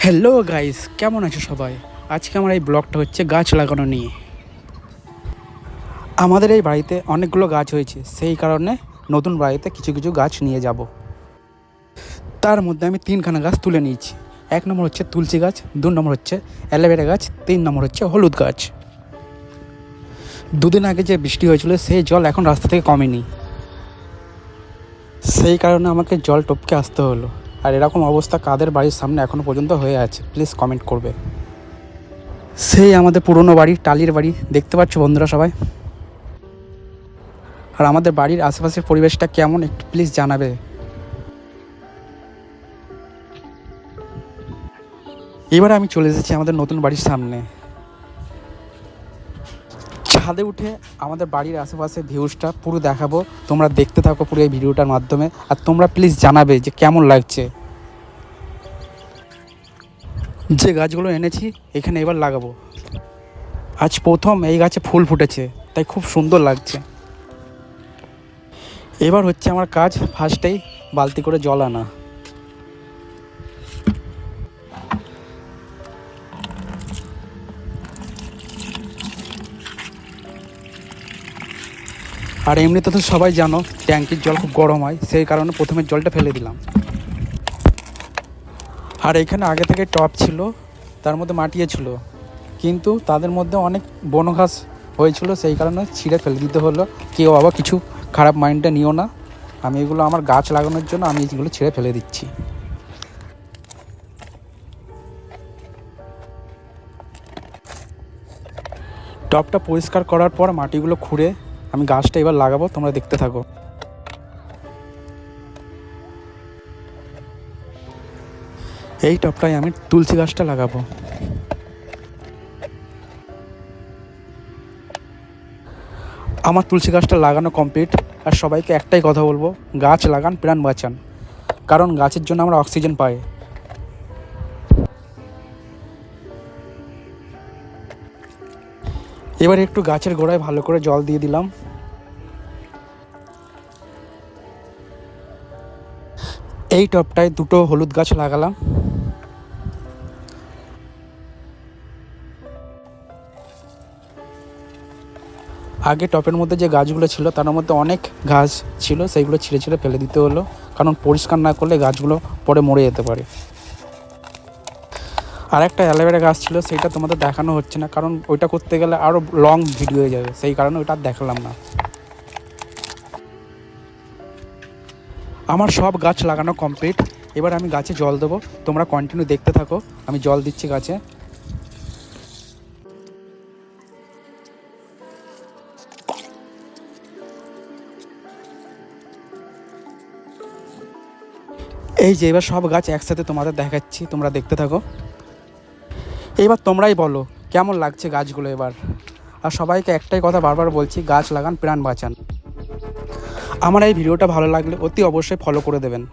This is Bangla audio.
হ্যালো গাইস, কেমন আছো সবাই? আজকে আমার এই ব্লগটা হচ্ছে গাছ লাগানো নিয়ে। আমাদের এই বাড়িতে অনেকগুলো গাছ হয়েছে, সেই কারণে নতুন বাড়িতে কিছু কিছু গাছ নিয়ে যাব। তার মধ্যে আমি 3খানা গাছ তুলে নিয়েছি। 1 নম্বর হচ্ছে তুলসী গাছ, 2 নম্বর হচ্ছে অ্যালোভেরা গাছ, 3 নম্বর হচ্ছে হলুদ গাছ। দুদিন আগে যে বৃষ্টি হয়েছিল সেই জল এখন রাস্তা থেকে কমেনি, সেই কারণে আমাকে জল টপকে আসতে হলো। আর এরকম অবস্থা কাদের বাড়ির সামনে এখনও পর্যন্ত হয়ে আছে প্লিজ কমেন্ট করবে। সেই আমাদের পুরনো বাড়ি, টালির বাড়ি, দেখতে পাচ্ছ বন্ধুরা সবাই। আর আমাদের বাড়ির আশেপাশের পরিবেশটা কেমন একটু প্লিজ জানাবে। এবারে আমি চলে এসেছি আমাদের নতুন বাড়ির সামনে। ছাদে উঠে আমাদের বাড়ির আশেপাশে ভিউজটা পুরো দেখাবো, তোমরা দেখতে থাকো পুরো এই ভিডিওটার মাধ্যমে। আর তোমরা প্লিজ জানাবে যে কেমন লাগছে। যে গাছগুলো এনেছি এখানে এবার লাগাবো। আজ প্রথম এই গাছে ফুল ফুটেছে, তাই খুব সুন্দর লাগছে। এবার হচ্ছে আমার কাজ ফার্স্টেই বালতি করে জল আনা। আর এমনিতে তো সবাই জানো ট্যাঙ্কির জল খুব গরম হয়, সেই কারণে প্রথমে জলটা ফেলে দিলাম। আর এখানে আগে থেকে টব ছিল, তার মধ্যে মাটিও ছিল, কিন্তু তাদের মধ্যে অনেক বন ঘাস হয়েছিল, সেই কারণে ছিঁড়ে ফেলে দিতে হলো। কেউ আবার কিছু খারাপ মাইন্ডে নিও না, আমি এগুলো আমার গাছ লাগানোর জন্য আমি এগুলো ছিঁড়ে ফেলে দিচ্ছি। টবটা পরিষ্কার করার পর মাটিগুলো খুঁড়ে আমি গাছটা এবার লাগাবো, তোমরা দেখতে থাকো। এই টবটায় আমি তুলসী গাছটা লাগাবো। আমার তুলসী গাছটা লাগানো কমপ্লিট। আর সবাইকে একটাই কথা বলবো, গাছ লাগান, প্রাণ বাঁচান, কারণ গাছের জন্য আমরা অক্সিজেন পাই। এবার একটু গাছের গোড়ায় ভালো করে জল দিয়ে দিলাম। এই টবটায় 2টো হলুদ গাছ লাগালাম। আগে টপের মধ্যে যে গাছগুলো ছিল তার মধ্যে অনেক ঘাস ছিল, সেইগুলো ছিঁড়ে ছিঁড়ে ফেলে দিতে হলো, কারণ পরিষ্কার না করলে গাছগুলো পরে মরে যেতে পারে। আর একটা অ্যালোভেরা গাছ ছিল, সেইটা তোমাদের দেখানো হচ্ছে না, কারণ ওইটা করতে গেলে আরও লং ভিডিও হয়ে যাবে, সেই কারণে ওইটা দেখালাম না। আমার সব গাছ লাগানো কমপ্লিট। এবার আমি গাছে জল দেবো, তোমরা কন্টিনিউ দেখতে থাকো। আমি জল দিচ্ছি গাছে। এই যে এবার সব গাছ একসাথে তোমাদের দেখাচ্ছি, তোমরা দেখতে থাকো। এবার তোমরাই বলো কেমন লাগছে গাছগুলো এবার। আর সবাইকে একটাই কথা বারবার বলছি, গাছ লাগান, প্রাণ বাঁচান। আমার এই ভিডিওটা ভালো লাগলে অতি অবশ্যই ফলো করে দেবেন।